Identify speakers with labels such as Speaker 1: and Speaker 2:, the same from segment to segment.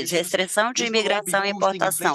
Speaker 1: Unidos, restrição de imigração e importação,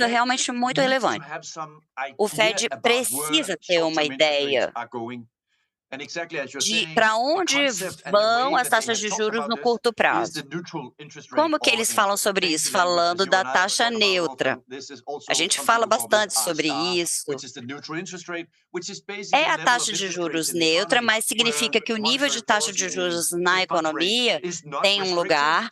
Speaker 1: isso é realmente muito relevante. O Fed precisa ter uma ideia para onde vão as taxas de juros no curto prazo. Como que eles falam sobre isso? Falando da taxa neutra. A gente fala bastante sobre isso. É a taxa de juros neutra, mas significa que o nível de taxa de juros na economia tem um lugar,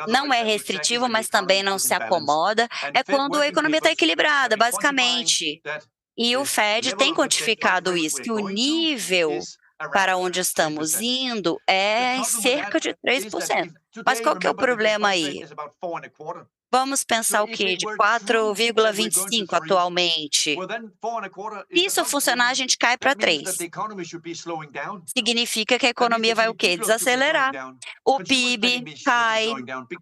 Speaker 1: não é restritivo, mas também não se acomoda. É quando a economia está equilibrada, basicamente. E o Fed tem quantificado isso, que o nível para onde estamos indo é em cerca de 3%. Mas qual que é o problema aí? Vamos pensar o quê? De 4,25 atualmente. Se isso funcionar, a gente cai para 3. Significa que a economia vai o quê? Desacelerar. O PIB cai,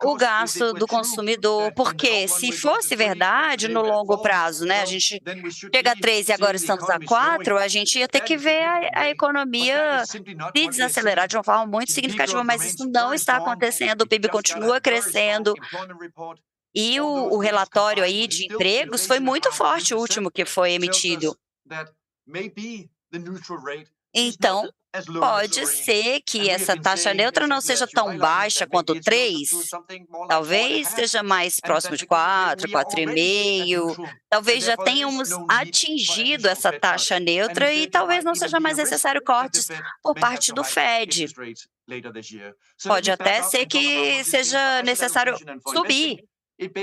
Speaker 1: o gasto do consumidor, porque se fosse verdade no longo prazo, né, a gente chega a 3 e agora estamos a 4, a gente ia ter que ver a economia se desacelerar de uma forma muito significativa, mas isso não está acontecendo, o PIB continua crescendo. E o relatório aí de empregos foi muito forte, o último que foi emitido. Então, pode ser que essa taxa neutra não seja tão baixa quanto 3, talvez seja mais próximo de 4, 4,5, talvez já tenhamos atingido essa taxa neutra e talvez não seja mais necessário cortes por parte do Fed. Pode até ser que seja necessário subir,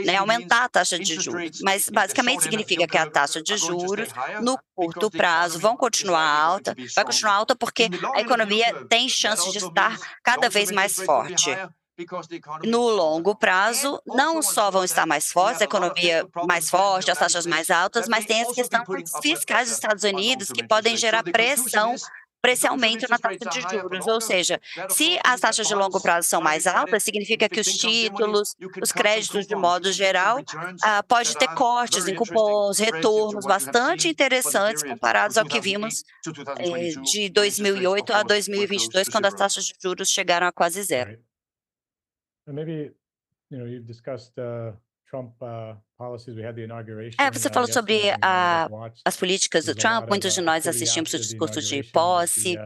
Speaker 1: né, aumentar a taxa de juros, mas basicamente significa que a taxa de juros no curto prazo vão continuar alta, vai continuar alta porque a economia tem chance de estar cada vez mais forte. No longo prazo, não só vão estar mais fortes, a economia mais forte, as taxas mais altas, mas tem as questões fiscais dos Estados Unidos que podem gerar pressão para esse aumento na taxa de juros, ou seja, se as taxas de longo prazo são mais altas, significa que os títulos, os créditos de modo geral, pode ter cortes em cupons, retornos bastante interessantes comparados ao que vimos de 2008 a 2022, quando as taxas de juros chegaram a quase zero.
Speaker 2: Right. And maybe, you've discussed Trump policies. We had the inauguration.
Speaker 1: Você falou sobre
Speaker 2: yesterday. Many of us watched.
Speaker 1: as políticas do
Speaker 2: There's a lot
Speaker 1: Trump,
Speaker 2: of,
Speaker 1: muitos de nós
Speaker 2: activity
Speaker 1: assistimos o
Speaker 2: after the
Speaker 1: discurso de
Speaker 2: inauguration with
Speaker 1: posse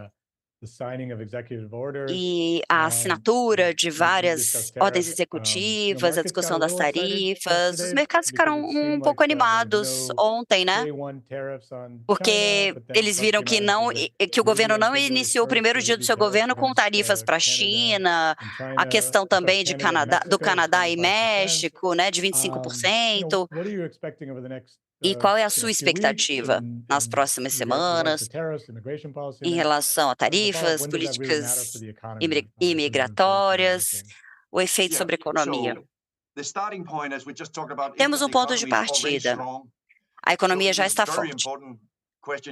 Speaker 2: the signing of executive orders.
Speaker 1: e a assinatura de várias ordens executivas, a discussão das tarifas. Os mercados ficaram um pouco animados ontem, né? Porque eles viram que o governo não iniciou o primeiro dia do seu governo com tarifas para a China, a questão também do Canadá e México, né, de 25%. E qual é a sua expectativa nas próximas semanas em relação a tarifas, políticas imigratórias, o efeito sobre a economia? Temos um ponto de partida. A economia já está forte.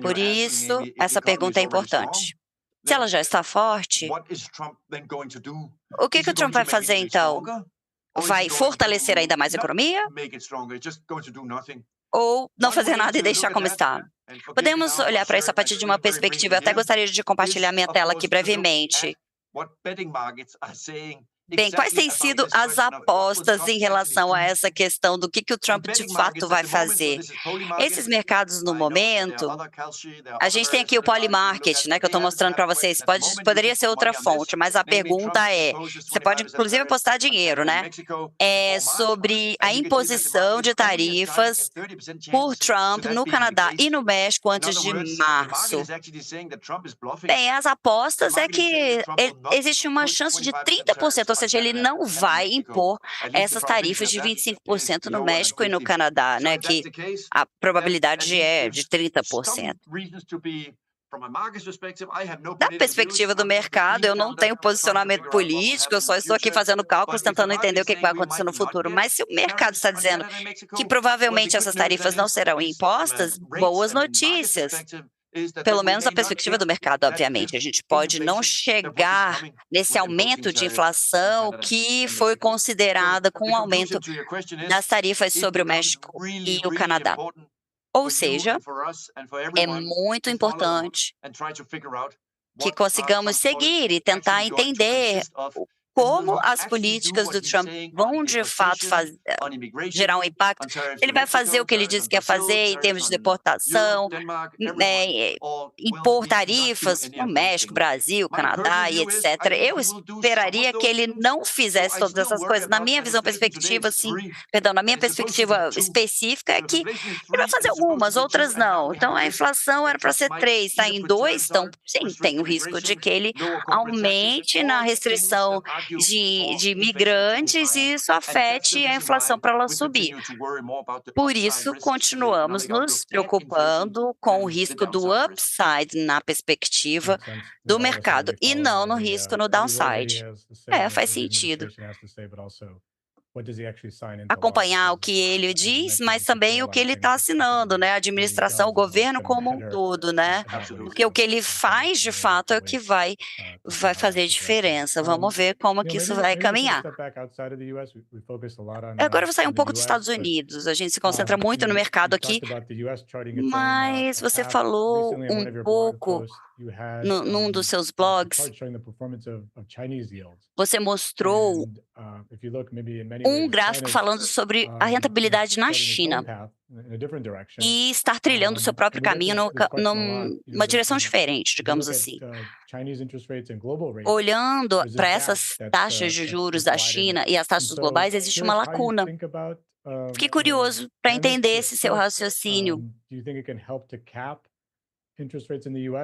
Speaker 1: Por isso, essa pergunta é importante. Se ela já está forte, o que o Trump vai fazer então? Vai fortalecer ainda mais a economia? Ou não fazer nada e deixar como está? Podemos olhar para isso a partir de uma perspectiva. Eu até gostaria de compartilhar minha tela aqui brevemente. Bem, quais têm sido as apostas em relação a essa questão do que o Trump de fato vai fazer? Esses mercados no momento, a gente tem aqui o Polymarket, né, que eu estou mostrando para vocês. Poderia ser outra fonte, mas a pergunta é, você pode inclusive apostar dinheiro, né? É sobre a imposição de tarifas por Trump no Canadá e no México antes de março. Bem, as apostas é que existe uma chance de 30%, ou seja, ele não vai impor essas tarifas de 25% no México e no Canadá, né, que a probabilidade é de 30%. Da perspectiva do mercado, eu não tenho posicionamento político, eu só estou aqui fazendo cálculos, tentando entender o que vai acontecer no futuro. Mas se o mercado está dizendo que provavelmente essas tarifas não serão impostas, boas notícias. Pelo menos a perspectiva do mercado, obviamente. A gente pode não chegar nesse aumento de inflação que foi considerada com o aumento das tarifas sobre o México e o Canadá. Ou seja, é muito importante que consigamos seguir e tentar entender como as políticas do Trump vão de fato gerar um impacto. Ele vai fazer o que ele disse que ia fazer em termos de deportação, impor tarifas no México, Brasil, Canadá e etc. Eu esperaria que ele não fizesse todas essas coisas. Na minha visão perspectiva, na minha perspectiva específica é que ele vai fazer algumas, outras não. Então a inflação era para ser 3, está em 2, então sim, tem o risco de que ele aumente na restrição de imigrantes e isso afete a inflação para ela subir. Por isso, continuamos nos preocupando com o risco do upside na perspectiva do mercado e não no risco no downside. Faz sentido. Acompanhar o que ele diz, mas também o que ele está assinando, né? A administração, o governo como um todo, né? Porque o que ele faz, de fato, é o que vai fazer diferença. Vamos ver como que isso vai caminhar. Agora eu vou sair um pouco dos Estados Unidos. A gente se concentra muito no mercado aqui, mas você falou um pouco num dos seus blogs, você mostrou um gráfico falando sobre a rentabilidade na China e estar trilhando o seu próprio caminho numa direção diferente, digamos assim. Olhando para essas taxas de juros da China e as taxas globais, existe uma lacuna. Fiquei curioso para entender esse seu raciocínio.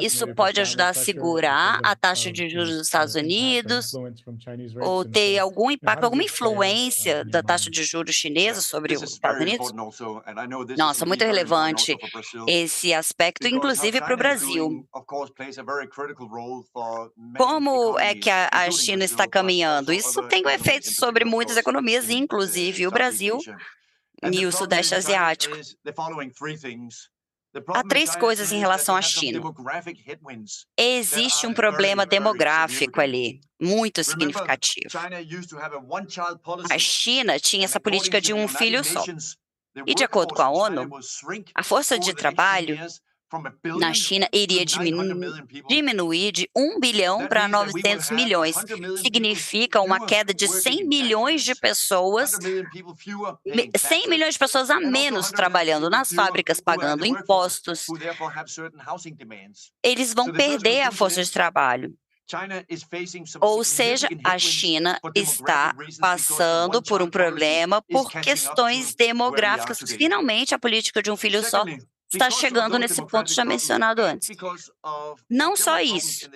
Speaker 1: Isso pode ajudar a segurar a taxa de juros dos Estados Unidos ou ter algum impacto, alguma influência da taxa de juros chinesa sobre os Estados Unidos? Nossa, muito relevante esse aspecto, inclusive para o Brasil. Como é que a China está caminhando? Isso tem um efeito sobre muitas economias, inclusive o Brasil e o Sudeste Asiático. Há 3 coisas em relação à China. Existe um problema demográfico ali, muito significativo. A China tinha essa política de um filho só. E de acordo com a ONU, a força de trabalho na China iria diminuir de 1 bilhão para 900 milhões. Significa uma queda de 100 milhões de pessoas, 100 milhões de pessoas a menos trabalhando nas fábricas, pagando impostos. Eles vão perder a força de trabalho. Ou seja, a China está passando por um problema por questões demográficas. Finalmente, a política de um filho só está chegando nesse ponto já mencionado antes. Não só isso,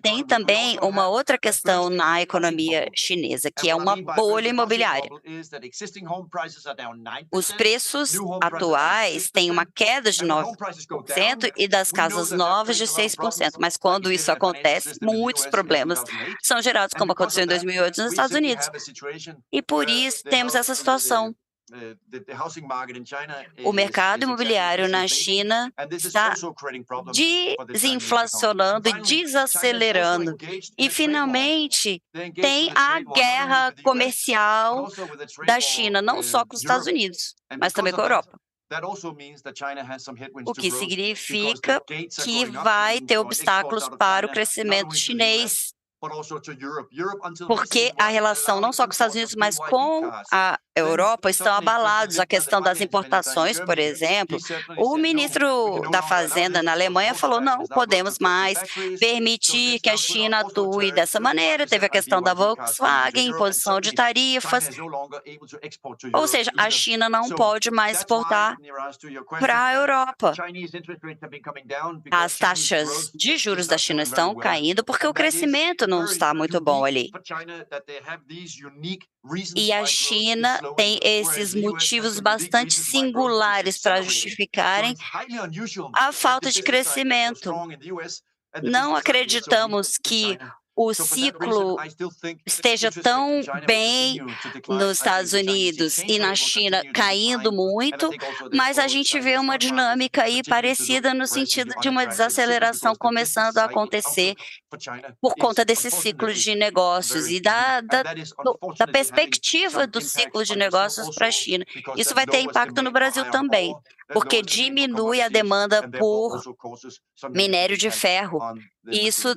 Speaker 1: tem também uma outra questão na economia chinesa, que é uma bolha imobiliária. Os preços atuais têm uma queda de 9% e das casas novas de 6%, mas quando isso acontece, muitos problemas são gerados, como aconteceu em 2008 nos Estados Unidos. E por isso temos essa situação. O mercado imobiliário na China está desinflacionando e desacelerando. E, finalmente, tem a guerra comercial da China, não só com os Estados Unidos, mas também com a Europa. O que significa que vai ter obstáculos para o crescimento chinês. Porque a relação não só com os Estados Unidos, mas com a Europa estão abalados. A questão das importações, por exemplo, o ministro da Fazenda na Alemanha falou, não podemos mais permitir que a China atue dessa maneira. Teve a questão da Volkswagen, imposição de tarifas. Ou seja, a China não pode mais exportar para a Europa. As taxas de juros da China estão caindo porque o crescimento não está muito bom ali. E a China tem esses motivos bastante singulares para justificarem a falta de crescimento. Não acreditamos que o ciclo esteja tão bem nos Estados Unidos e na China caindo muito, mas a gente vê uma dinâmica aí parecida no sentido de uma desaceleração começando a acontecer por conta desse ciclo de negócios e da perspectiva do ciclo de negócios para a China. Isso vai ter impacto no Brasil também, porque diminui a demanda por minério de ferro. E isso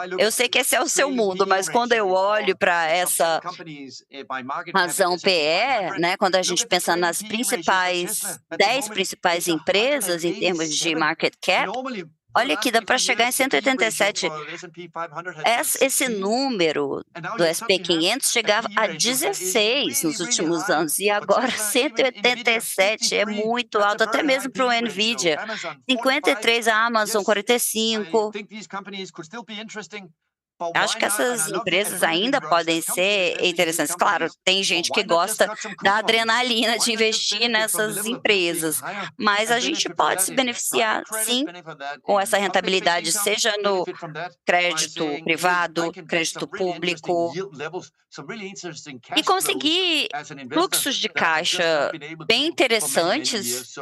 Speaker 1: Eu sei que esse é o seu mundo, mas quando eu olho para essa razão PE, né, quando a gente pensa nas principais 10 principais empresas em termos de market cap, Olha aqui, dá para chegar em 187. Esse número do SP500 chegava a 16 nos últimos anos, e agora 187 é muito alto, até mesmo para o NVIDIA. 53 a Amazon, 45. Acho que essas empresas ainda podem ser interessantes. Claro, tem gente que gosta da adrenalina de investir nessas empresas, mas a gente pode se beneficiar, sim, com essa rentabilidade, seja no crédito privado, crédito público, e conseguir fluxos de caixa bem interessantes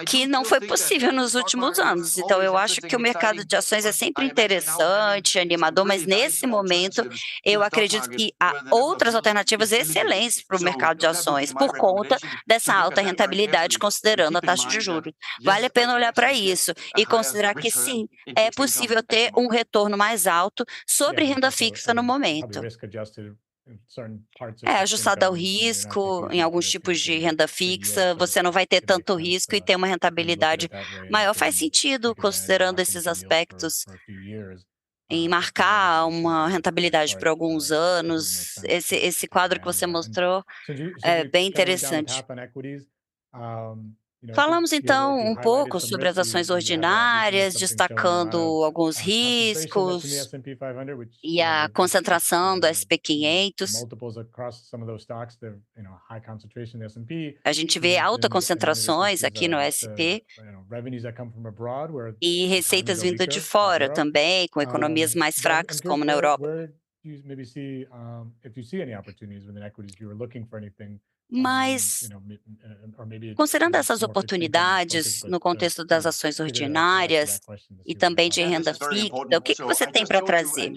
Speaker 1: que não foi possível nos últimos anos. Então eu acho que o mercado de ações é sempre interessante, animador, mas nesse momento eu acredito que há outras alternativas excelentes para o mercado de ações, por conta dessa alta rentabilidade, considerando a taxa de juros. Vale a pena olhar para isso e considerar que sim, é possível ter um retorno mais alto sobre renda fixa no momento. É, ajustada ao risco, em alguns tipos de renda fixa, você não vai ter tanto risco e ter uma rentabilidade maior. Faz sentido, considerando esses aspectos, em marcar uma rentabilidade por alguns anos. Esse quadro que você mostrou é bem interessante. Falamos então um pouco sobre as ações ordinárias, destacando alguns riscos e a concentração do SP500. A gente vê alta concentrações aqui no SP e receitas vindo de fora também, com economias mais fracas, como na Europa. Mas, considerando essas oportunidades no contexto das ações ordinárias e também de renda fixa, o que você tem para trazer?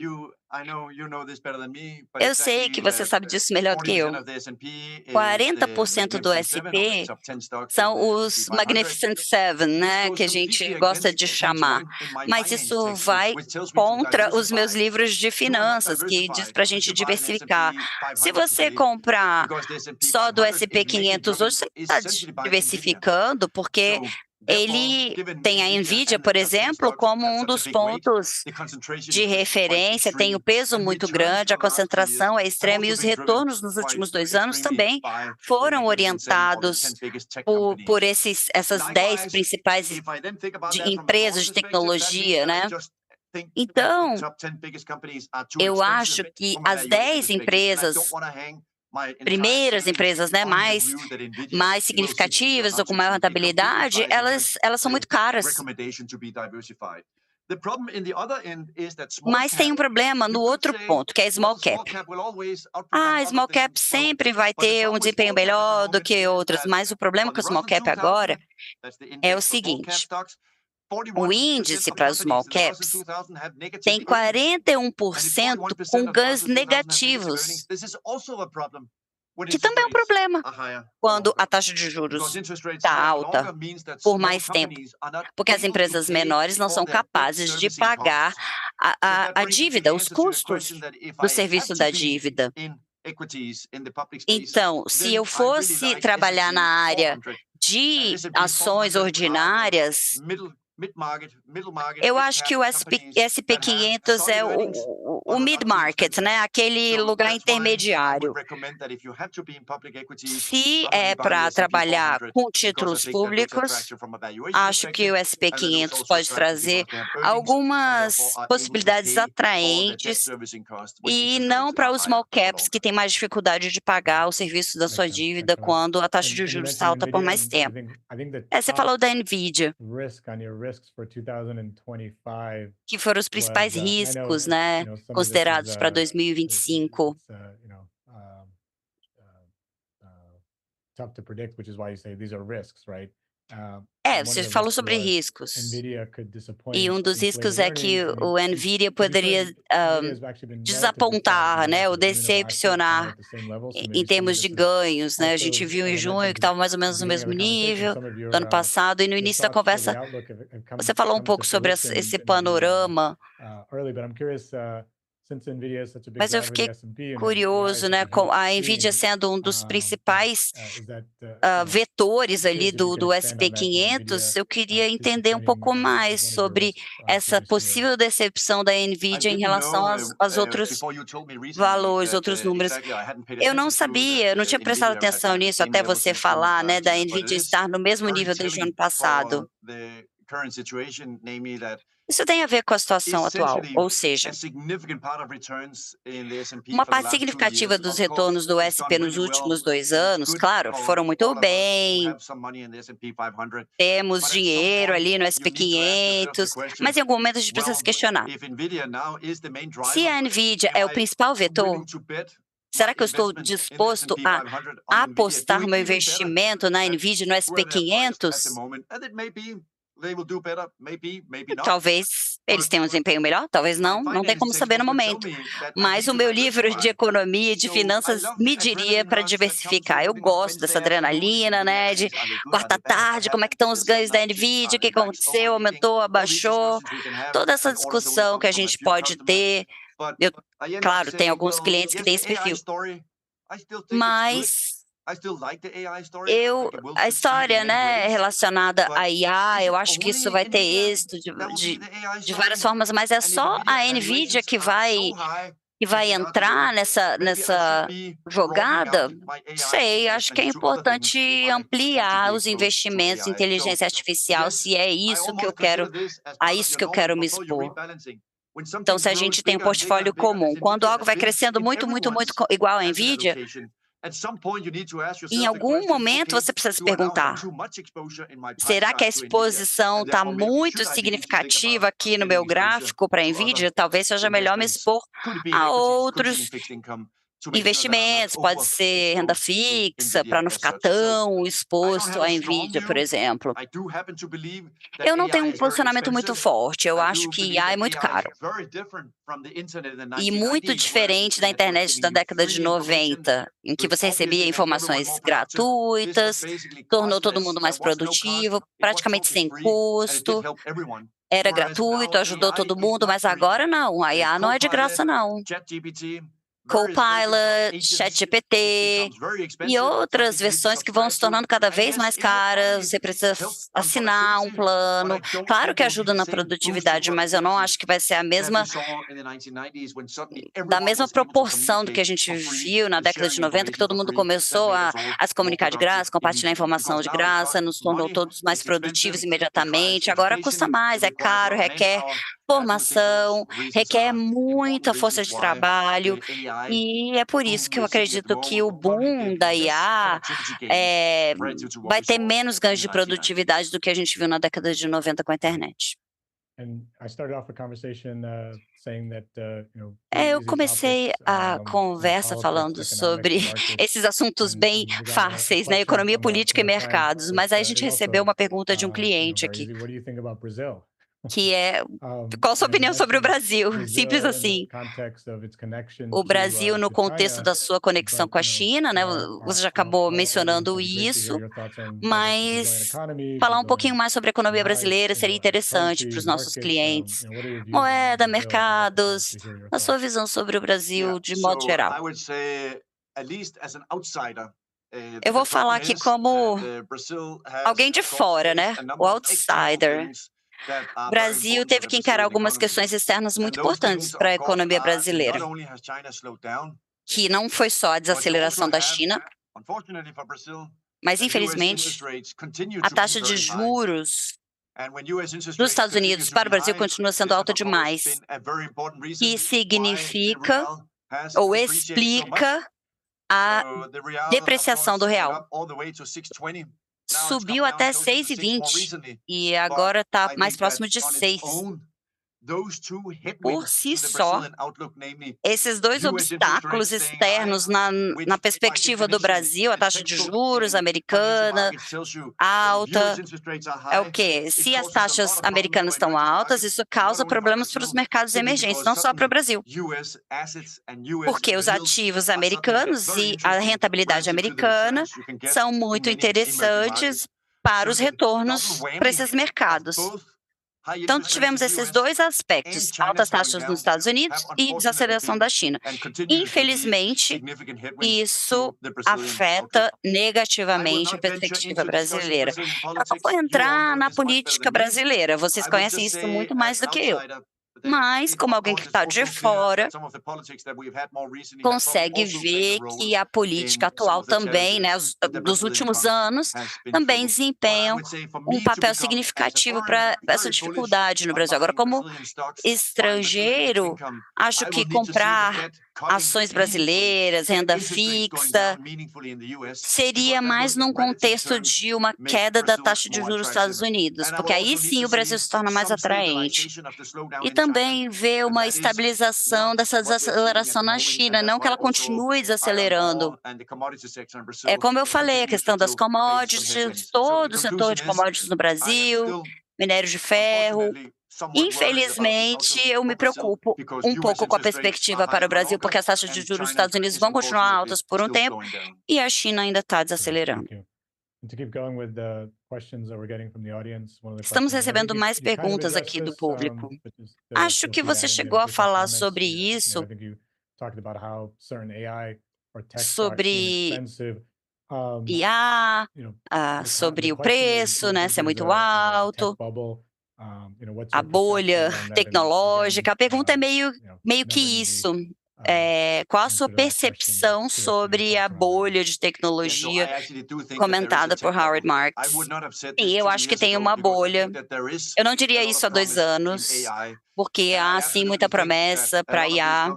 Speaker 1: Eu sei que você sabe disso melhor do que eu. 40% do SP são os Magnificent Seven, né, que a gente gosta de chamar, mas isso vai contra os meus livros de finanças, que diz para a gente diversificar. Se você comprar só do SP500 hoje, você está diversificando, porque ele tem a NVIDIA, por exemplo, como um dos pontos de referência, tem o peso muito grande, a concentração é extrema e os retornos nos últimos 2 anos também foram orientados por essas 10 principais empresas de tecnologia, né. Então, eu acho que as 10 primeiras empresas, né, mais significativas ou com maior rentabilidade, elas são muito caras. Mas tem um problema no outro ponto, que é small cap. Small cap sempre vai ter um desempenho melhor do que outras, mas o problema com o small cap agora é o seguinte: o índice para small caps tem 41% com ganhos negativos, que também é um problema quando a taxa de juros está alta por mais tempo, porque as empresas menores não são capazes de pagar a dívida, os custos do serviço da dívida. Então, se eu fosse trabalhar na área de ações ordinárias, eu acho que o SP500 é o mid-market, né, aquele lugar intermediário. Se é para trabalhar com títulos públicos, acho que o SP500 pode trazer algumas possibilidades atraentes, e não para os small caps, que têm mais dificuldade de pagar o serviço da sua dívida quando a taxa de juros está alta por mais tempo. Você falou da NVIDIA, que foram os principais riscos, né, considerados para 2025. Você falou sobre riscos. E um dos riscos é que o NVIDIA poderia desapontar, né, ou decepcionar em termos de ganhos, né. A gente viu em junho que estava mais ou menos no mesmo nível do ano passado, e no início da conversa você falou um pouco sobre esse panorama. Mas eu fiquei curioso, né, com a NVIDIA sendo um dos principais vetores ali do SP500, eu queria entender um pouco mais sobre essa possível decepção da NVIDIA em relação aos outros valores, outros números. Eu não sabia, eu não tinha prestado atenção nisso até você falar, né, da NVIDIA estar no mesmo nível desde o ano passado. Isso tem a ver com a situação atual, ou seja, uma parte significativa dos retornos do SP nos últimos 2 anos, claro, foram muito bem, temos dinheiro ali no SP500, mas em algum momento a gente precisa se questionar. Se a NVIDIA é o principal vetor, será que eu estou disposto a apostar meu investimento na NVIDIA no SP500? Talvez eles tenham um desempenho melhor, talvez não tem como saber no momento. Mas o meu livro de economia e de finanças me diria para diversificar. Eu gosto dessa adrenalina, né, de quarta tarde, como é que estão os ganhos da NVIDIA, o que aconteceu, aumentou, abaixou, toda essa discussão que a gente pode ter. Claro, tem alguns clientes que têm esse perfil. Mas a história, né, relacionada à IA, eu acho que isso vai ter êxito de várias formas, mas é só a NVIDIA que vai entrar nessa jogada? Sei, acho que é importante ampliar os investimentos em inteligência artificial, se é isso que eu quero, a isso que eu quero me expor. Então, se a gente tem um portfólio comum, quando algo vai crescendo muito igual a NVIDIA, em algum momento você precisa se perguntar: será que a exposição está muito significativa aqui no meu gráfico para a NVIDIA? Talvez seja melhor me expor a outros investimentos, pode ser renda fixa, para não ficar tão exposto à NVIDIA, por exemplo. Eu não tenho um posicionamento muito forte, eu acho que IA é muito caro. E muito diferente da internet da década de 90, em que você recebia informações gratuitas, tornou todo mundo mais produtivo, praticamente sem custo, era gratuito, ajudou todo mundo, mas agora não, a IA não é de graça não. Copilot, ChatGPT e outras versões que vão se tornando cada vez mais caras, você precisa assinar um plano. Claro que ajuda na produtividade, mas eu não acho que vai ser da mesma proporção do que a gente viu na década de 90, que todo mundo começou a se comunicar de graça, compartilhar informação de graça, nos tornou todos mais produtivos imediatamente. Agora custa mais, é caro, requer formação, requer muita força de trabalho, e é por isso que eu acredito que o boom da IA vai ter menos ganhos de produtividade do que a gente viu na década de 90 com a internet. Eu comecei a conversa falando sobre esses assuntos bem fáceis, né, economia, política e mercados, mas aí a gente recebeu uma pergunta de um cliente aqui, que é: qual a sua opinião sobre o Brasil? Simples assim. O Brasil no contexto da sua conexão com a China, né, você já acabou mencionando isso, mas falar um pouquinho mais sobre a economia brasileira seria interessante para os nossos clientes. Moeda, mercados, a sua visão sobre o Brasil de modo geral. Eu vou falar aqui como alguém de fora, né, o outsider. O Brasil teve que encarar algumas questões externas muito importantes para a economia brasileira, que não foi só a desaceleração da China, mas infelizmente a taxa de juros dos Estados Unidos para o Brasil continua sendo alta demais, que significa ou explica a depreciação do real. Subiu até 6,20 e agora está mais próximo de 6. Por si só, esses dois obstáculos externos na perspectiva do Brasil, a taxa de juros americana alta, é o quê? Se as taxas americanas estão altas, isso causa problemas para os mercados emergentes, não só para o Brasil. Porque os ativos americanos e a rentabilidade americana são muito interessantes para os retornos para esses mercados. Então, tivemos esses dois aspectos, altas taxas nos Estados Unidos e desaceleração da China. Infelizmente, isso afeta negativamente a perspectiva brasileira. Eu não vou entrar na política brasileira, vocês conhecem isso muito mais do que eu. Mas, como alguém que está de fora, consegue ver que a política atual também, né, dos últimos anos, também desempenham um papel significativo para essa dificuldade no Brasil. Agora, como estrangeiro, acho que comprar ações brasileiras, renda fixa, seria mais num contexto de uma queda da taxa de juros dos Estados Unidos, porque aí sim o Brasil se torna mais atraente. E também ver uma estabilização dessa desaceleração na China, não que ela continue desacelerando. É como eu falei, a questão das commodities, todo o setor de commodities no Brasil, minério de ferro. Infelizmente, eu me preocupo um pouco com a perspectiva para o Brasil, porque as taxas de juros dos Estados Unidos vão continuar altas por um tempo e a China ainda está desacelerando.
Speaker 2: Thank you. And to keep going with the questions that we're getting from the audience, one of the
Speaker 1: Estamos
Speaker 2: questions, and I think
Speaker 1: recebendo mais
Speaker 2: you kind of
Speaker 1: perguntas
Speaker 2: addressed
Speaker 1: aqui do
Speaker 2: this,
Speaker 1: público.
Speaker 2: but just,
Speaker 1: Acho
Speaker 2: feel
Speaker 1: que
Speaker 2: free to
Speaker 1: você
Speaker 2: add any
Speaker 1: chegou a
Speaker 2: additional
Speaker 1: falar
Speaker 2: comments.
Speaker 1: sobre
Speaker 2: I
Speaker 1: isso,
Speaker 2: think you talked about how certain AI or tech stocks seem
Speaker 1: sobre
Speaker 2: expensive.
Speaker 1: IA,
Speaker 2: You know,
Speaker 1: sobre
Speaker 2: the
Speaker 1: o
Speaker 2: question is,
Speaker 1: preço, né, se é
Speaker 2: there's
Speaker 1: muito
Speaker 2: a tech
Speaker 1: alto,
Speaker 2: bubble, what's
Speaker 1: a
Speaker 2: your perception
Speaker 1: bolha
Speaker 2: around that? And again,
Speaker 1: tecnológica. A pergunta é meio
Speaker 2: never
Speaker 1: que
Speaker 2: an easy,
Speaker 1: isso. Qual a sua
Speaker 2: answer to that question.
Speaker 1: percepção
Speaker 2: Curious for your
Speaker 1: sobre a
Speaker 2: thoughts around that.
Speaker 1: bolha de tecnologia comentada por Howard Marks? Sim, eu acho que tem uma bolha. Eu não diria isso há 2 anos, porque há sim muita promessa para IA,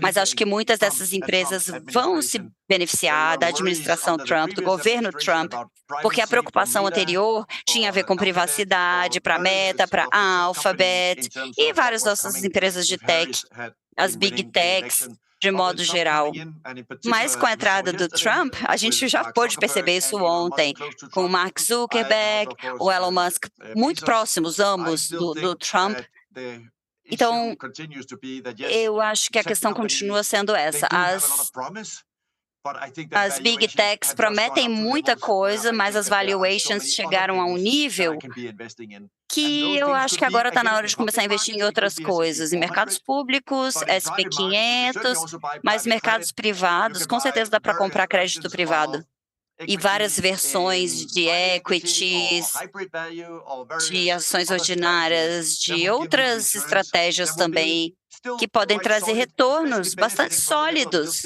Speaker 1: mas acho que muitas dessas empresas vão se beneficiar da administração Trump, do governo Trump, porque a preocupação anterior tinha a ver com privacidade para a Meta, para a Alphabet e várias outras empresas de tech, as big techs, de modo geral. Mas com a entrada do Trump, a gente já pôde perceber isso ontem, com o Mark Zuckerberg, o Elon Musk, muito próximos ambos do Trump. Então, eu acho que a questão continua sendo essa. As big techs prometem muita coisa, mas as valuations chegaram a um nível que eu acho que agora está na hora de começar a investir em outras coisas, em mercados públicos, SP500, mas mercados privados, com certeza dá para comprar crédito privado. E várias versões de equities, de ações ordinárias, de outras estratégias também, que podem trazer retornos bastante sólidos,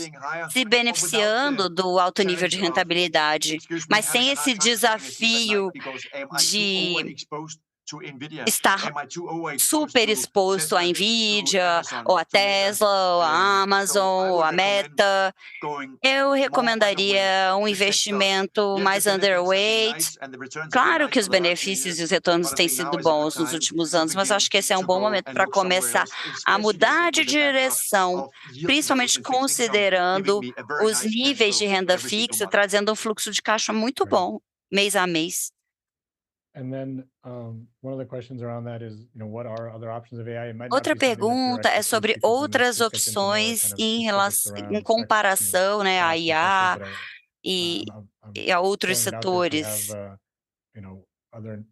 Speaker 1: se beneficiando do alto nível de rentabilidade, mas sem esse desafio de estar super exposto à Nvidia, ou à Tesla, ou à Amazon, ou à Meta. Eu recomendaria um investimento mais underweight. Claro que os benefícios e os retornos têm sido bons nos últimos anos, mas acho que esse é um bom momento para começar a mudar de direção, principalmente considerando os níveis de renda fixa, trazendo um fluxo de caixa muito bom, mês a mês.
Speaker 2: And then, one of the questions around that is, what are other options of AI? It might not
Speaker 1: Outra
Speaker 2: be something that your
Speaker 1: pergunta é
Speaker 2: expertise
Speaker 1: sobre
Speaker 2: speaks to, so
Speaker 1: outras
Speaker 2: maybe just get into more
Speaker 1: opções
Speaker 2: kind of
Speaker 1: em
Speaker 2: specifics around
Speaker 1: comparação, né, à
Speaker 2: stocks and
Speaker 1: IA
Speaker 2: sectors, but
Speaker 1: e
Speaker 2: I'm
Speaker 1: e a outros
Speaker 2: throwing it out there if you
Speaker 1: setores.
Speaker 2: have, other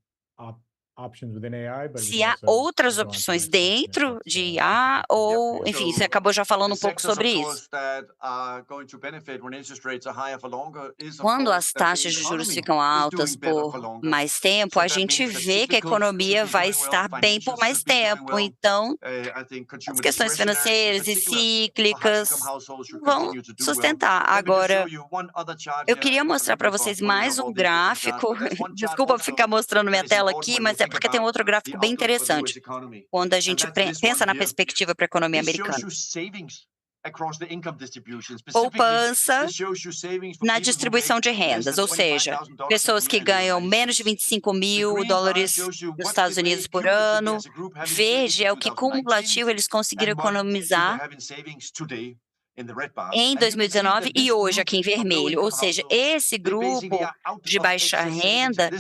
Speaker 2: options within AI, but we
Speaker 1: Se
Speaker 2: can
Speaker 1: há
Speaker 2: also
Speaker 1: outras
Speaker 2: go on to the
Speaker 1: opções
Speaker 2: next question if
Speaker 1: dentro
Speaker 2: that's,
Speaker 1: de
Speaker 2: if
Speaker 1: IA
Speaker 2: that's
Speaker 1: ou,
Speaker 2: okay.
Speaker 1: enfim, você acabou já falando um pouco sobre isso. Quando as taxas de juros ficam altas por mais tempo, a gente vê que a economia vai estar bem por mais tempo. Então, as questões financeiras e cíclicas vão sustentar. Agora, eu queria mostrar para vocês mais um gráfico. Desculpa ficar mostrando minha tela aqui, mas é porque tem um outro gráfico bem interessante, quando a gente pensa na perspectiva para a economia americana. Poupança na distribuição de rendas, ou seja, pessoas que ganham menos de $25.000 nos Estados Unidos por ano. Verde é o que cumulativo eles conseguiram economizar em 2019 e hoje aqui em vermelho, ou seja, esse grupo de baixa renda,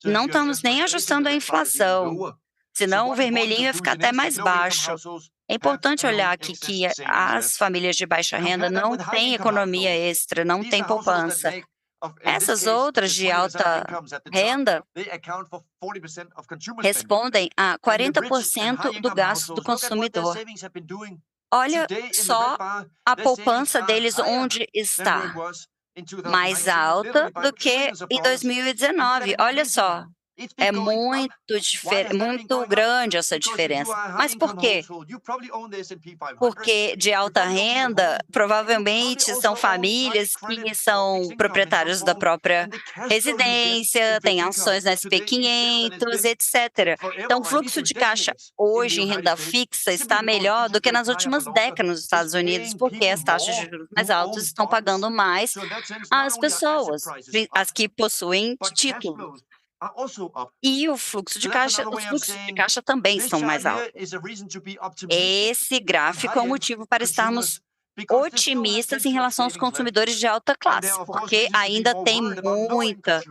Speaker 1: não estamos nem ajustando a inflação, senão o vermelhinho ia ficar até mais baixo. É importante olhar aqui que as famílias de baixa renda não têm economia extra, não têm poupança. Essas outras de alta renda respondem a 40% do gasto do consumidor. Olha só a poupança deles onde está, mais alta do que em 2019. Olha só, é muito grande essa diferença. Mas por quê? Porque de alta renda, provavelmente são famílias que são proprietários da própria residência, têm ações na SP500, etc. Então, o fluxo de caixa hoje em renda fixa está melhor do que nas últimas décadas nos Estados Unidos, porque as taxas de juros mais altas estão pagando mais às pessoas, as que possuem títulos. E os fluxos de caixa também estão mais altos. Esse gráfico é um motivo para estarmos otimistas em relação aos consumidores de alta classe, porque ainda tem muita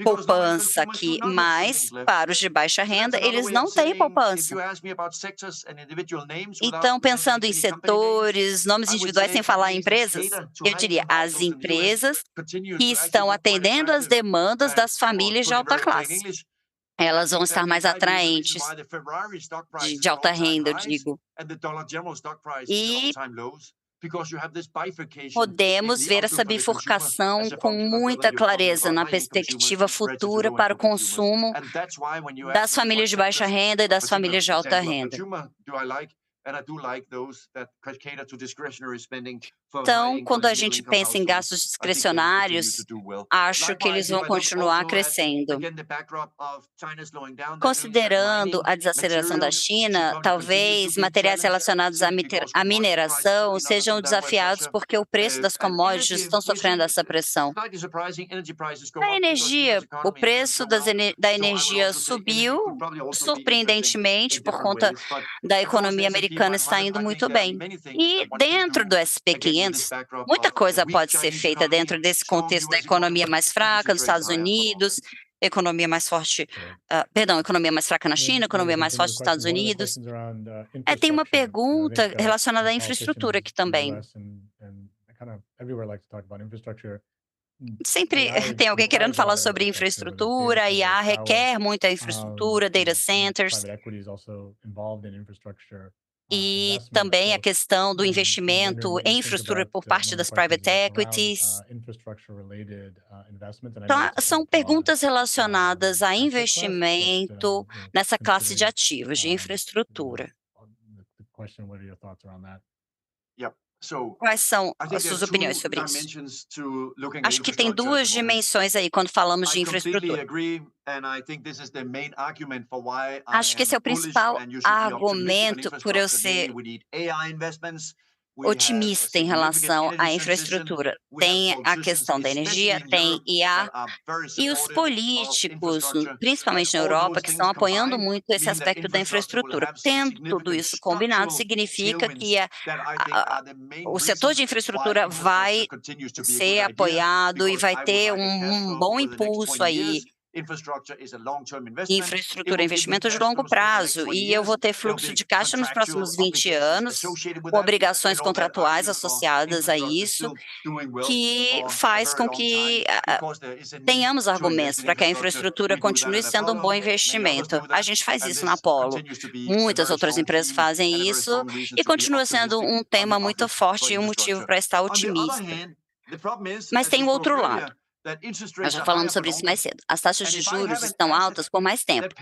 Speaker 1: poupança aqui, mas para os de baixa renda, eles não têm poupança. Então, pensando em setores, nomes individuais, sem falar em empresas, eu diria as empresas que estão atendendo às demandas das famílias de alta classe. Elas vão estar mais atraentes, de alta renda, eu digo. E podemos ver essa bifurcação com muita clareza na perspectiva futura para o consumo das famílias de baixa renda e das famílias de alta renda. Então, quando a gente pensa em gastos discricionários, acho que eles vão continuar crescendo. Considerando a desaceleração da China, talvez materiais relacionados à mineração sejam desafiados porque o preço das commodities estão sofrendo essa pressão. A energia, o preço da energia subiu surpreendentemente por conta da economia americana estar indo muito bem. E dentro do SP500, muita coisa pode ser feita dentro desse contexto da economia mais fraca dos Estados Unidos, economia mais forte, economia mais fraca na China, economia mais forte dos Estados Unidos. Tem uma pergunta relacionada à infraestrutura aqui também. Sempre tem alguém querendo falar sobre infraestrutura, e IA requer muita infraestrutura, data centers. E também a questão do investimento em infraestrutura por parte das private equities. Então, são perguntas relacionadas a investimento nessa classe de ativos, de infraestrutura. Quais são as suas opiniões sobre isso? Acho que tem duas dimensões aí quando falamos de infraestrutura. Acho que esse é o principal argumento por eu ser otimista em relação à infraestrutura. Tem a questão da energia, tem IA, e os políticos, principalmente na Europa, que estão apoiando muito esse aspecto da infraestrutura. Tendo tudo isso combinado, significa que o setor de infraestrutura vai ser apoiado e vai ter um bom impulso aí. Infraestrutura é investimento de longo prazo, e eu vou ter fluxo de caixa nos próximos 20 anos, com obrigações contratuais associadas a isso, que faz com que tenhamos argumentos para que a infraestrutura continue sendo um bom investimento. A gente faz isso na Apollo, muitas outras empresas fazem isso, e continua sendo um tema muito forte e um motivo para estar otimista. Mas tem o outro lado. Nós já falamos sobre isso mais cedo. As taxas de juros estão altas por mais tempo.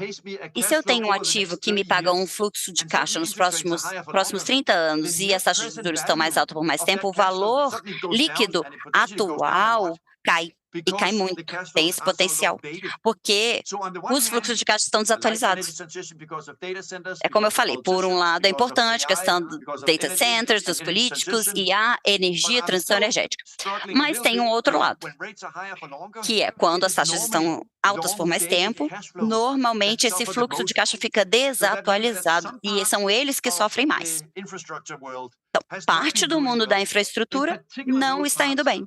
Speaker 1: E se eu tenho um ativo que me paga um fluxo de caixa nos próximos 30 anos e as taxas de juros estão mais altas por mais tempo, o valor líquido atual cai. E cai muito, tem esse potencial, porque os fluxos de caixa estão desatualizados. É como eu falei, por um lado é importante a questão dos data centers, dos políticos e a energia, transição energética. Mas tem um outro lado, que é quando as taxas estão altas por mais tempo, normalmente esse fluxo de caixa fica desatualizado e são eles que sofrem mais. Então, parte do mundo da infraestrutura não está indo bem,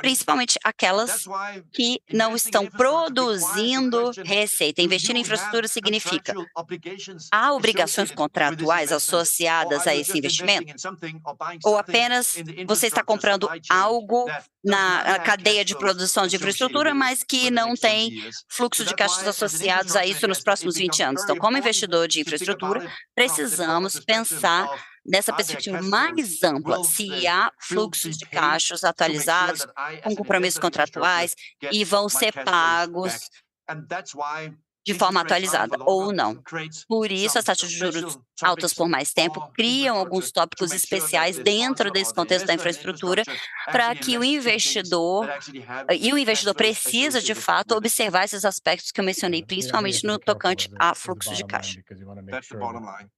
Speaker 1: principalmente aquelas que não estão produzindo receita. Investir em infraestrutura significa há obrigações contratuais associadas a esse investimento? Ou apenas você está comprando algo na cadeia de produção de infraestrutura, mas que não tem fluxo de caixas associados a isso nos próximos 20 anos? Então, como investidor de infraestrutura, precisamos pensar nessa perspectiva mais ampla, se há fluxos de caixas atualizados, com compromissos contratuais, e vão ser pagos de forma atualizada ou não. Por isso, as taxas de juros altas por mais tempo criam alguns tópicos especiais dentro desse contexto da infraestrutura para que o investidor precisa, de fato, observar esses aspectos que eu mencionei,
Speaker 2: Yeah, you
Speaker 1: principalmente
Speaker 2: have to
Speaker 1: no
Speaker 2: be careful
Speaker 1: tocante
Speaker 2: as
Speaker 1: a
Speaker 2: the
Speaker 1: fluxo de
Speaker 2: bottom line
Speaker 1: caixa.
Speaker 2: because you want to make
Speaker 3: That's the
Speaker 2: sure
Speaker 3: bottom
Speaker 2: that
Speaker 3: line.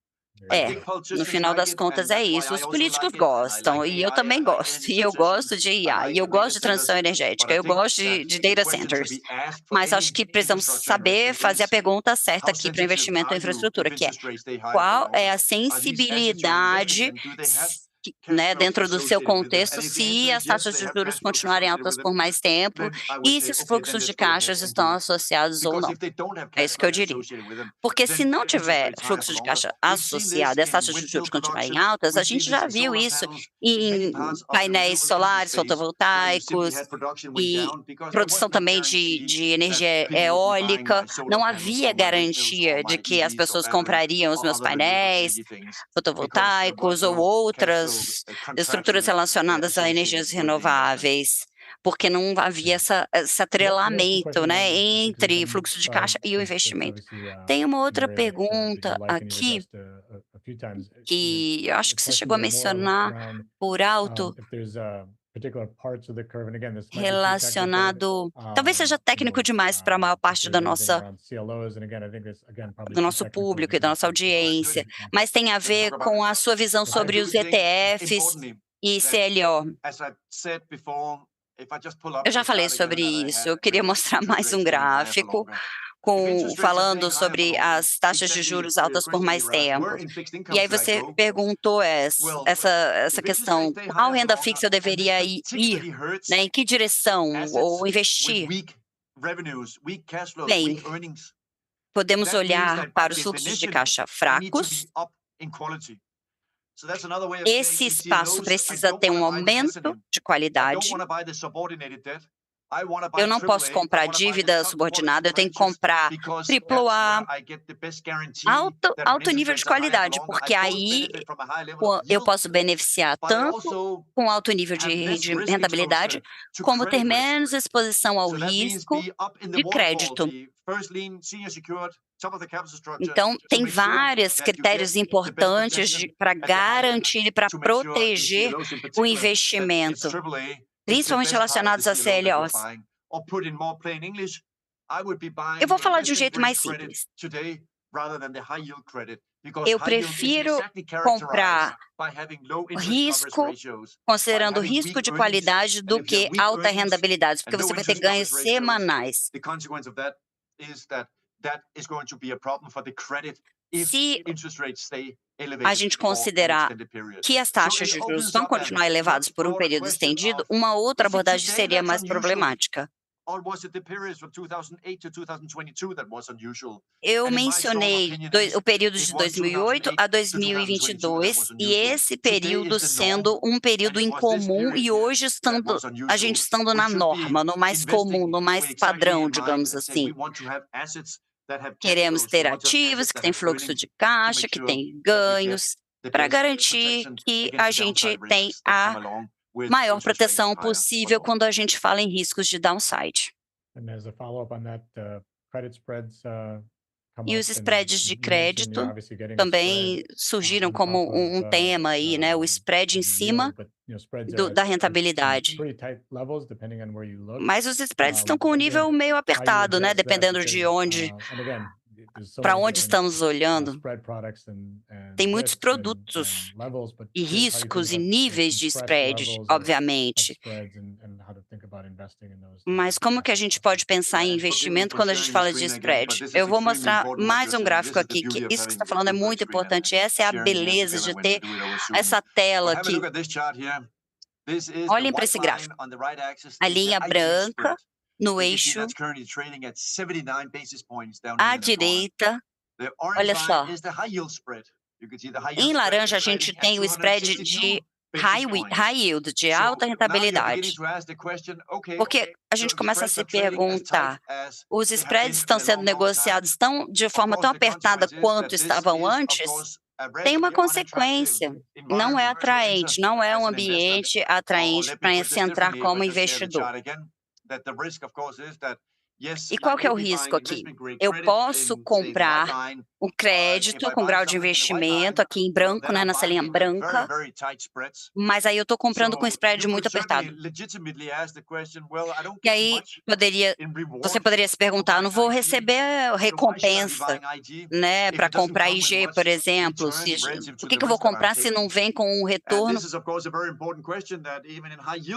Speaker 1: É, no final das contas é isso. Os políticos gostam, e eu também gosto. E eu gosto de IA, e eu gosto de transição energética, eu gosto de data centers. Mas acho que precisamos saber fazer a pergunta certa aqui para o investimento em infraestrutura, que é: qual é a sensibilidade, né, dentro do seu contexto, se as taxas de juros continuarem altas por mais tempo e se os fluxos de caixas estão associados ou não? É isso que eu diria. Porque se não tiver fluxo de caixa associado e as taxas de juros continuarem altas, a gente já viu isso em painéis solares, fotovoltaicos e produção também de energia eólica. Não havia garantia de que as pessoas comprariam os meus painéis fotovoltaicos ou outras estruturas relacionadas a energias renováveis, porque não havia esse atrelamento, né, entre fluxo de caixa e o investimento. Tem uma outra pergunta aqui que eu acho que você chegou a mencionar por alto, relacionado, talvez seja técnico demais para a maior parte do nosso público e da nossa audiência, mas tem a ver com a sua visão sobre os ETFs e CLO. Eu já falei sobre isso, eu queria mostrar mais um gráfico falando sobre as taxas de juros altas por mais tempo. E aí você perguntou essa questão: qual renda fixa eu deveria ir, né, em que direção, ou investir? Bem, podemos olhar para os fluxos de caixa fracos. Esse espaço precisa ter um aumento de qualidade. Eu não posso comprar dívida subordinada, eu tenho que comprar AAA, alto nível de qualidade, porque aí eu posso beneficiar tanto com alto nível de rentabilidade, como ter menos exposição ao risco de crédito. Então, tem vários critérios importantes para garantir e para proteger o investimento, principalmente relacionados a CLOs. Eu vou falar de um jeito mais simples. Eu prefiro comprar risco, considerando risco de qualidade, do que alta rentabilidade, porque você vai ter ganhos semanais. Se a gente considerar que as taxas de juros vão continuar elevadas por um período estendido, uma outra abordagem seria mais problemática. Eu mencionei o período de 2008 a 2022, e esse período sendo um período incomum, e hoje a gente estando na norma, no mais comum, no mais padrão, digamos assim. Queremos ter ativos que têm fluxo de caixa, que têm ganhos, para garantir que a gente tem a maior proteção possível quando a gente fala em riscos de downside. E os spreads de crédito também surgiram como um tema aí, né? O spread em cima da rentabilidade. Mas os spreads estão com um nível meio apertado, né? Dependendo de para onde estamos olhando. Tem muitos produtos e riscos e níveis de spread, obviamente. Mas como que a gente pode pensar em investimento quando a gente fala de spread? Eu vou mostrar mais um gráfico aqui, que isso que você está falando é muito importante. Essa é a beleza de ter essa tela aqui. Olhem para esse gráfico. A linha branca no eixo à direita, olha só. Em laranja, a gente tem o spread de high yield, de alta rentabilidade. Porque a gente começa a se perguntar, os spreads estão sendo negociados de forma tão apertada quanto estavam antes? Tem uma consequência, não é atraente, não é um ambiente atraente para se entrar como investidor. E qual que é o risco aqui? Eu posso comprar um crédito com grau de investimento aqui em branco, né, nessa linha branca, mas aí eu estou comprando com spread muito apertado. E aí você poderia se perguntar, não vou receber recompensa, né, para comprar IG, por exemplo, por que eu vou comprar se não vem com um retorno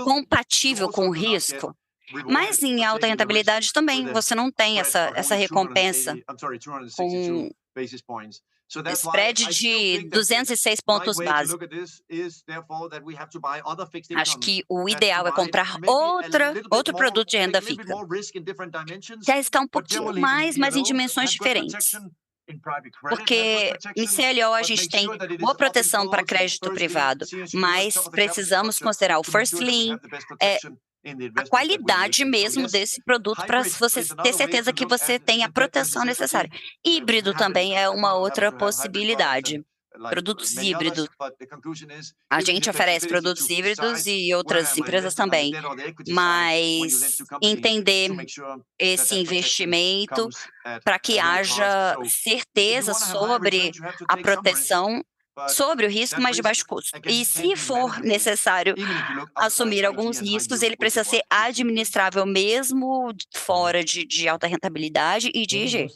Speaker 1: compatível com o risco? Mas em alta rentabilidade também, você não tem essa recompensa com spread de 206 pontos base. Acho que o ideal é comprar outro produto de renda fixa, que arriscar um pouquinho mais, mas em dimensões diferentes. Porque em CLO a gente tem boa proteção para crédito privado, mas precisamos considerar o first lien, a qualidade mesmo desse produto para você ter certeza que você tem a proteção necessária. Híbrido também é uma outra possibilidade. Produtos híbridos. A gente oferece produtos híbridos e outras empresas também, mas entender esse investimento para que haja certeza sobre a proteção sobre o risco, mas de baixo custo. E se for necessário assumir alguns riscos, ele precisa ser administrável mesmo fora de alta rentabilidade e de IG.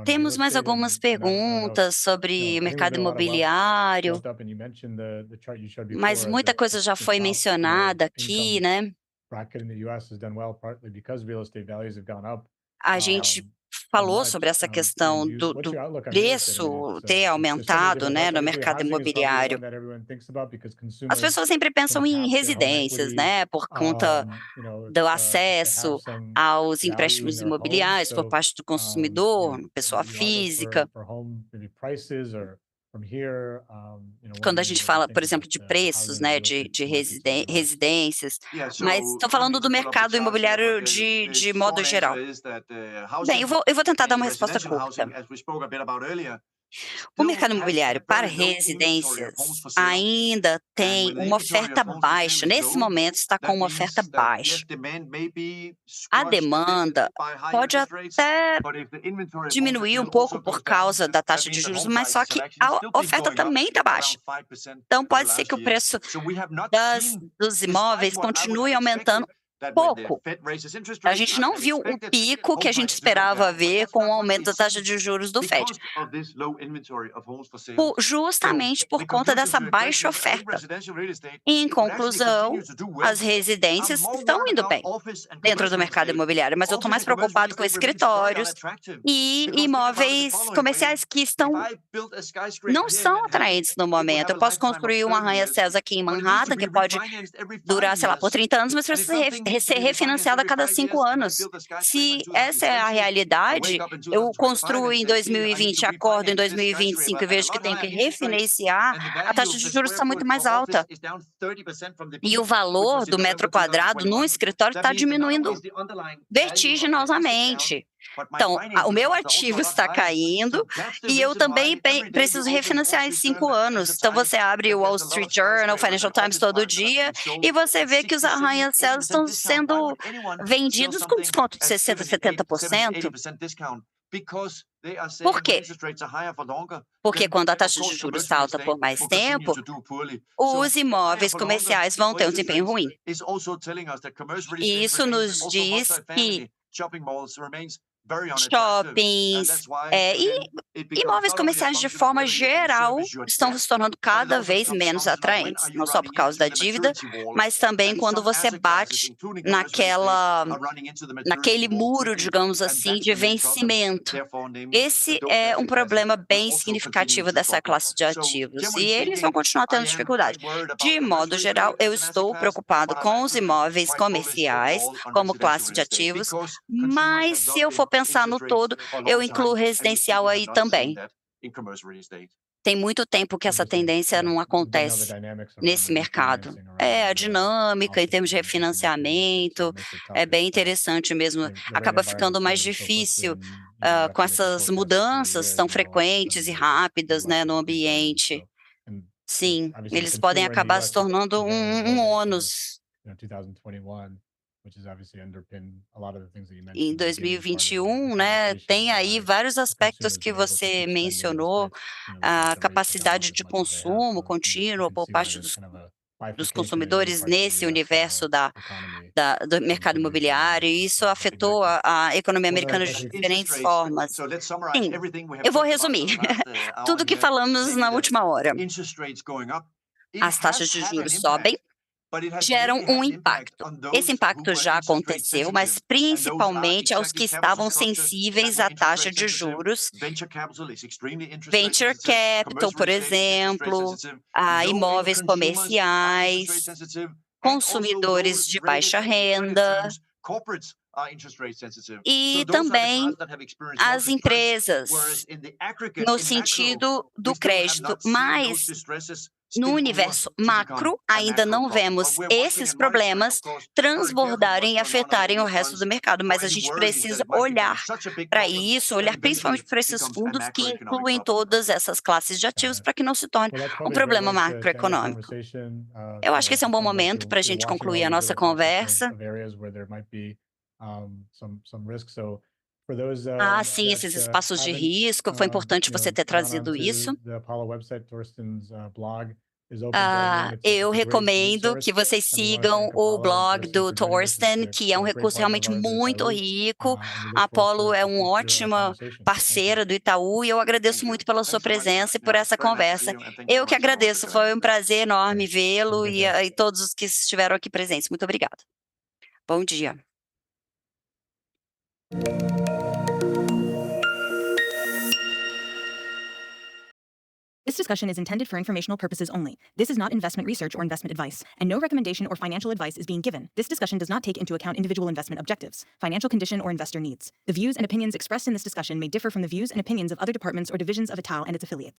Speaker 1: Temos mais algumas perguntas sobre mercado imobiliário, mas muita coisa já foi mencionada aqui, né? A gente falou sobre essa questão do preço ter aumentado, né, no mercado imobiliário. As pessoas sempre pensam em residências, né, por conta do acesso aos empréstimos imobiliários por parte do consumidor, pessoa física. Quando a gente fala, por exemplo, de preços, né, de residências, mas estou falando do mercado imobiliário de modo geral. Bem, eu vou tentar dar uma resposta curta. O mercado imobiliário para residências ainda tem uma oferta baixa, nesse momento está com uma oferta baixa. A demanda pode até diminuir um pouco por causa da taxa de juros, mas só que a oferta também está baixa. Então pode ser que o preço dos imóveis continue aumentando pouco. A gente não viu o pico que a gente esperava ver com o aumento da taxa de juros do Fed, justamente por conta dessa baixa oferta. Em conclusão, as residências estão indo bem dentro do mercado imobiliário, mas eu estou mais preocupado com escritórios e imóveis comerciais que não são atraentes no momento. Eu posso construir um arranha-céus aqui em Manhattan, que pode durar, sei lá, por 30 anos, mas precisa ser refinanciado a cada 5 anos. Se essa é a realidade, eu construo em 2020, acordo em 2025 e vejo que tenho que refinanciar, a taxa de juros está muito mais alta. E o valor do metro quadrado num escritório está diminuindo vertiginosamente. Então, o meu ativo está caindo e eu também preciso refinanciar em 5 anos. Então, você abre o Wall Street Journal, o Financial Times todo dia e você vê que os arranha-céus estão sendo vendidos com desconto de 60%, 70%. Por quê? Porque quando a taxa de juros está alta por mais tempo, os imóveis comerciais vão ter um desempenho ruim. E isso nos diz que shoppings, e imóveis comerciais de forma geral estão se tornando cada vez menos atraentes, não só por causa da dívida, mas também quando você bate naquele muro, digamos assim, de vencimento. Esse é um problema bem significativo dessa classe de ativos e eles vão continuar tendo dificuldade. De modo geral, eu estou preocupado com os imóveis comerciais como classe de ativos, mas se eu for pensar no todo, eu incluo residencial aí também. Tem muito tempo que essa tendência não acontece nesse mercado. A dinâmica em termos de refinanciamento é bem interessante mesmo. Acaba ficando mais difícil com essas mudanças tão frequentes e rápidas, né, no ambiente. Sim, eles podem acabar se tornando um ônus. Em 2021, né, tem aí vários aspectos que você mencionou, a capacidade de consumo contínuo por parte dos consumidores nesse universo do mercado imobiliário, e isso afetou a economia americana de diferentes formas. Sim, eu vou resumir tudo que falamos na última hora. As taxas de juros sobem, geram um impacto. Esse impacto já aconteceu, mas principalmente aos que estavam sensíveis à taxa de juros. Venture capital, por exemplo, imóveis comerciais, consumidores de baixa renda e também as empresas, no sentido do crédito, mas no universo macro, ainda não vemos esses problemas transbordarem e afetarem o resto do mercado, mas a gente precisa olhar para isso, olhar principalmente para esses fundos que incluem todas essas classes de ativos para que não se torne um problema macroeconômico. Eu acho que esse é um bom momento para a gente concluir a nossa conversa. Sim, esses espaços de risco, foi importante você ter trazido isso. Eu recomendo que vocês sigam o blog do Thorsten, que é um recurso realmente muito rico. A Apollo é uma ótima parceira do Itaú e eu agradeço muito pela sua presença e por essa conversa. Eu que agradeço, foi um prazer enorme vê-lo e todos os que estiveram aqui presentes. Muito obrigada. Bom dia.
Speaker 4: This discussion is intended for informational purposes only. This is not investment research or investment advice, and no recommendation or financial advice is being given. This discussion does not take into account individual investment objectives, financial condition, or investor needs. The views and opinions expressed in this discussion may differ from the views and opinions of other departments or divisions of Itaú and its affiliates.